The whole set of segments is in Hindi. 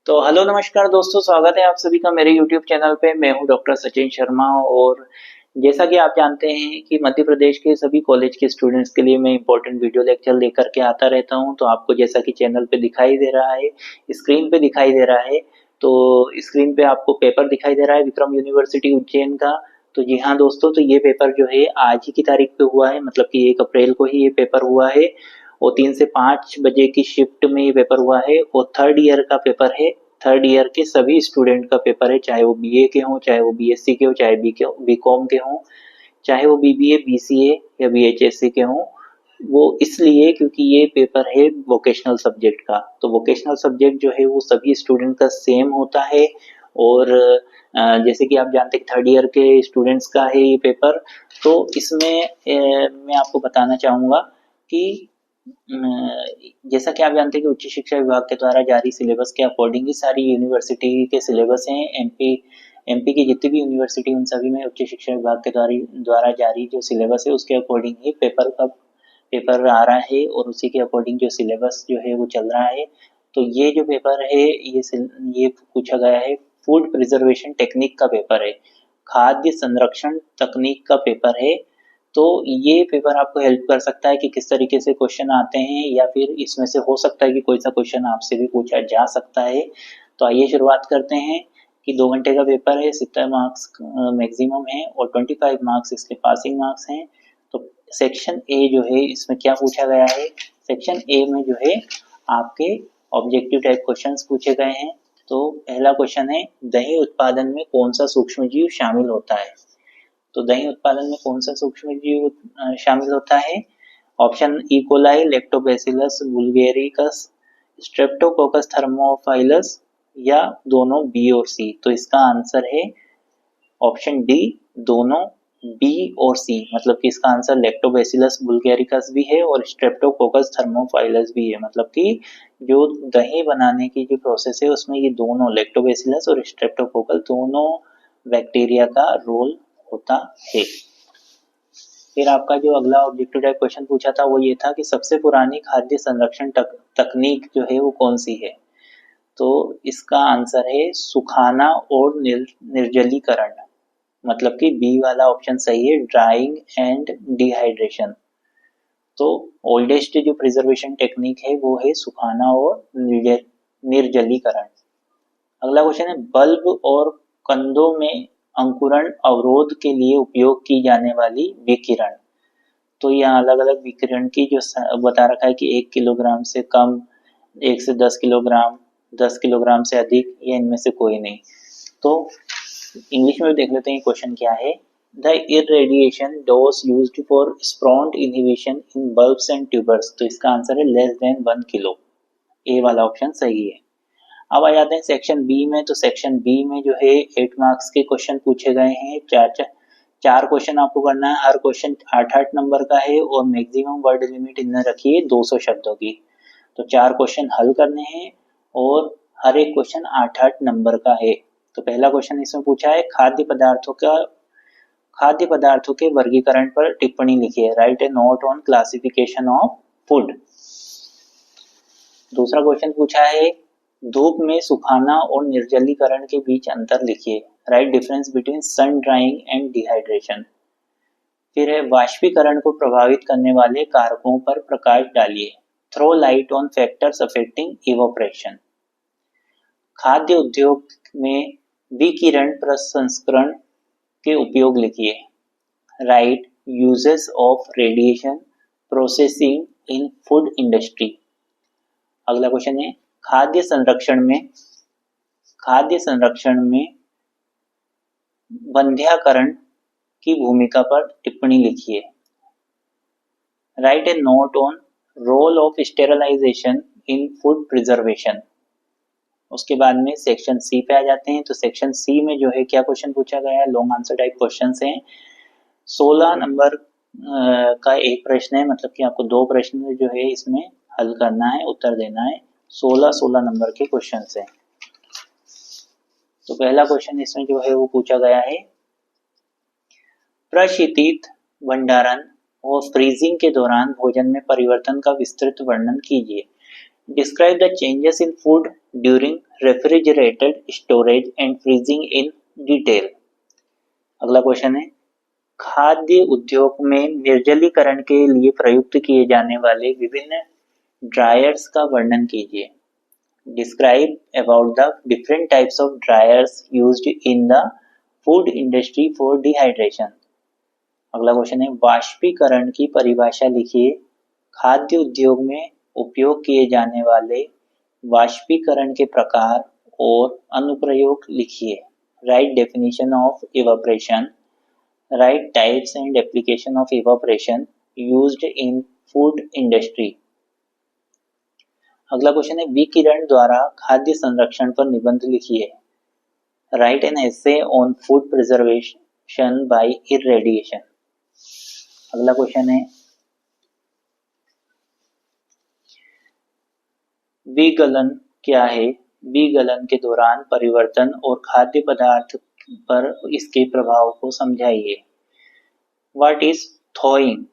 तो हेलो नमस्कार दोस्तों, स्वागत है आप सभी का मेरे यूट्यूब चैनल पे। मैं हूं डॉक्टर सचिन शर्मा। और जैसा कि आप जानते हैं कि मध्य प्रदेश के सभी कॉलेज के स्टूडेंट्स के लिए मैं इंपॉर्टेंट वीडियो लेक्चर लेकर के आता रहता हूं। तो आपको जैसा कि चैनल पे दिखाई दे रहा है, स्क्रीन पे दिखाई दे रहा है, तो स्क्रीन पे आपको पेपर दिखाई दे रहा है विक्रम यूनिवर्सिटी उज्जैन का। तो जी हाँ दोस्तों, तो ये पेपर जो है आज ही की तारीख पे हुआ है, मतलब कि 1 अप्रैल को ही ये पेपर हुआ है। और 3 से 5 बजे की शिफ्ट में ये पेपर हुआ है और थर्ड ईयर का पेपर है। थर्ड ईयर के सभी स्टूडेंट का पेपर है, चाहे वो बीए के हों, चाहे वो बीएससी के हों, चाहे बीकॉम के हों, चाहे वो बीबीए बीसीए या बीएचएससी के हों। वो इसलिए क्योंकि ये पेपर है वोकेशनल सब्जेक्ट का। तो वोकेशनल सब्जेक्ट जो है वो सभी स्टूडेंट का सेम होता है। और जैसे कि आप जानते हैं थर्ड ईयर के स्टूडेंट्स का है ये पेपर। तो इसमें मैं आपको बताना चाहूँगा कि जैसा कि आप जानते हैं कि उच्च शिक्षा विभाग के द्वारा जारी सिलेबस के अकॉर्डिंग ही सारी यूनिवर्सिटी के सिलेबस हैं। एमपी की जितनी भी यूनिवर्सिटी उन सभी में उच्च शिक्षा विभाग के द्वारा जारी जो सिलेबस है उसके अकॉर्डिंग ही पेपर आ रहा है और उसी के अकॉर्डिंग जो सिलेबस जो है वो चल रहा है। तो ये जो पेपर है ये पूछा गया है, फूड प्रिजर्वेशन टेक्निक का पेपर है, खाद्य संरक्षण तकनीक का पेपर है। तो ये पेपर आपको हेल्प कर सकता है कि किस तरीके से क्वेश्चन आते हैं, या फिर इसमें से हो सकता है कि कोई सा क्वेश्चन आपसे भी पूछा जा सकता है। तो आइए शुरुआत करते हैं कि 2 घंटे का पेपर है, 70 मार्क्स मैक्सिमम है और 25 मार्क्स इसके पासिंग मार्क्स हैं। तो सेक्शन ए जो है इसमें क्या पूछा गया है, सेक्शन ए में जो है आपके ऑब्जेक्टिव टाइप क्वेश्चंस पूछे गए हैं। तो पहला क्वेश्चन है, दही उत्पादन में कौन सा सूक्ष्म जीव शामिल होता है। तो दही उत्पादन में कौन सा सूक्ष्म जीव शामिल होता है। ऑप्शन इकोलाई, लैक्टोबैसिलस बुल्गेरिकस, स्ट्रेप्टोकोकस थर्मोफाइलस, या दोनों बी और सी। तो इसका आंसर है ऑप्शन डी, दोनों बी और सी। मतलब कि इसका आंसर लैक्टोबैसिलस बुल्गेरिकस भी है और स्ट्रेप्टोकोकस थर्मोफाइलस भी है। मतलब कि जो दही बनाने की जो प्रोसेस है उसमें ये दोनों लैक्टोबैसिलस और स्ट्रेप्टोकोकस दोनों बैक्टीरिया का रोल होता है। फिर आपका जो अगला ऑब्जेक्टिव टाइप क्वेश्चन पूछा था वो ये था कि सबसे पुरानी खाद्य संरक्षण तकनीक जो है वो कौन सी है। तो इसका आंसर है सुखाना और निर्जलीकरण। मतलब कि बी वाला ऑप्शन सही है, ड्राइंग एंड डिहाइड्रेशन। तो ओल्डेस्ट जो प्रिजर्वेशन टेक्निक है वो है सुखाना और निर्जलीकरण। अगला क्वेश्चन है, बल्ब और कंदों में अंकुरण अवरोध के लिए उपयोग की जाने वाली विकिरण। तो यहाँ अलग अलग विकिरण की जो बता रखा है कि 1 किलोग्राम से कम, 1 से 10 किलोग्राम, 10 किलोग्राम से अधिक, या इनमें से कोई नहीं। तो इंग्लिश में देख लेते हैं क्वेश्चन क्या है। The irradiation dose used for spront inhibition in bulbs and tubers। तो इसका आंसर है लेस देन 1 किलो। ए वाला ऑप्शन सही है। अब आ जाते हैं सेक्शन बी में। तो सेक्शन बी में जो है 8 मार्क्स के क्वेश्चन पूछे गए हैं। चार क्वेश्चन आपको करना है, हर क्वेश्चन 8-8 नंबर का है और मैक्सिमम वर्ड लिमिट इन्हें रखी है 200 शब्दों की। तो 4 क्वेश्चन हल करने हैं और हर एक क्वेश्चन 8-8 नंबर का है। तो पहला क्वेश्चन इसमें पूछा है, खाद्य पदार्थों के वर्गीकरण पर टिप्पणी लिखिए, right A note on classification of food. दूसरा क्वेश्चन पूछा है, धूप में सुखाना और निर्जलीकरण के बीच अंतर लिखिए, write difference between sun drying and dehydration. फिर है, वाष्पीकरण को प्रभावित करने वाले कारकों पर प्रकाश डालिए, throw light on factors affecting evaporation. खाद्य उद्योग में विकिरण प्रसंस्करण के उपयोग लिखिए, write uses of radiation processing in food industry. अगला क्वेश्चन है, खाद्य संरक्षण में बंध्याकरण की भूमिका पर टिप्पणी लिखिए, right A note on roll of sterilisation in food preservation. उसके बाद में सेक्शन सी पे आ जाते हैं। तो सेक्शन सी में जो है क्या क्वेश्चन पूछा गया है, लॉन्ग आंसर टाइप क्वेश्चन हैं। 16 नंबर का एक प्रश्न है, मतलब कि आपको 2 प्रश्न जो है इसमें हल करना है, उत्तर देना है। 16 नंबर के क्वेश्चन हैं। तो पहला क्वेश्चन इसमें जो है वो पूछा गया है, प्रशीतित भंडारण और फ्रीजिंग के दौरान भोजन में परिवर्तन का विस्तृत वर्णन कीजिए। Describe the changes in food during refrigerated storage and freezing in detail. अगला क्वेश्चन है, खाद्य उद्योग में निर्जलीकरण के लिए प्रयुक्त किए जाने वाले विभिन्न ड्रायर्स का वर्णन कीजिए। Describe about the different types of dryers used in the food industry for dehydration। अगला क्वेश्चन है, वाष्पीकरण की परिभाषा लिखिए। खाद्य उद्योग में उपयोग किए जाने वाले वाष्पीकरण के प्रकार और अनुप्रयोग लिखिए। Write definition of evaporation, write types and application of evaporation used in food industry. अगला क्वेश्चन है, विकिरण द्वारा खाद्य संरक्षण पर निबंध लिखिए। Write an essay on food preservation by irradiation. अगला क्वेश्चन है, विगलन क्या है? विगलन के दौरान परिवर्तन और खाद्य पदार्थ पर इसके प्रभाव को समझाइए। What is थॉइंग?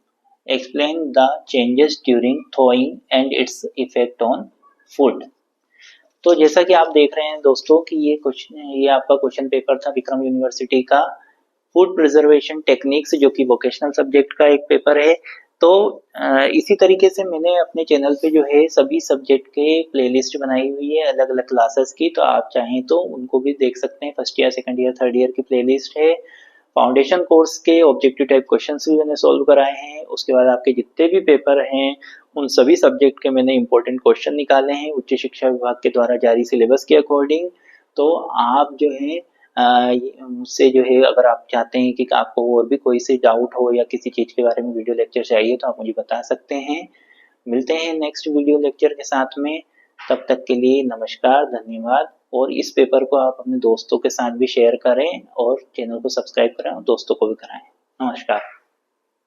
Explain the changes during thawing and its effect on food। तो जैसा कि आप देख रहे हैं दोस्तों कि ये आपका क्वेश्चन पेपर था विक्रम यूनिवर्सिटी का फूड प्रिजर्वेशन टेक्निक्स, जो कि वोकेशनल सब्जेक्ट का एक पेपर है। तो इसी तरीके से मैंने अपने चैनल पे जो है सभी सब्जेक्ट के प्लेलिस्ट बनाई हुई है अलग अलग क्लासेस की, तो आप चाहें तो उनको भी देख सकते हैं। First year, second year, third year की प्लेलिस्ट है। फाउंडेशन कोर्स के ऑब्जेक्टिव टाइप क्वेश्चंस भी मैंने सॉल्व कराए हैं। उसके बाद आपके जितने भी पेपर हैं उन सभी सब्जेक्ट के मैंने इंपॉर्टेंट क्वेश्चन निकाले हैं उच्च शिक्षा विभाग के द्वारा जारी सिलेबस के अकॉर्डिंग। तो आप जो है मुझसे जो है अगर आप चाहते हैं कि आपको और भी कोई से डाउट हो या किसी चीज़ के बारे में वीडियो लेक्चर चाहिए तो आप मुझे बता सकते हैं। मिलते हैं नेक्स्ट वीडियो लेक्चर के साथ में। तब तक के लिए नमस्कार, धन्यवाद। और इस पेपर को आप अपने दोस्तों के साथ भी शेयर करें और चैनल को सब्सक्राइब करें और दोस्तों को भी कराएं। नमस्कार।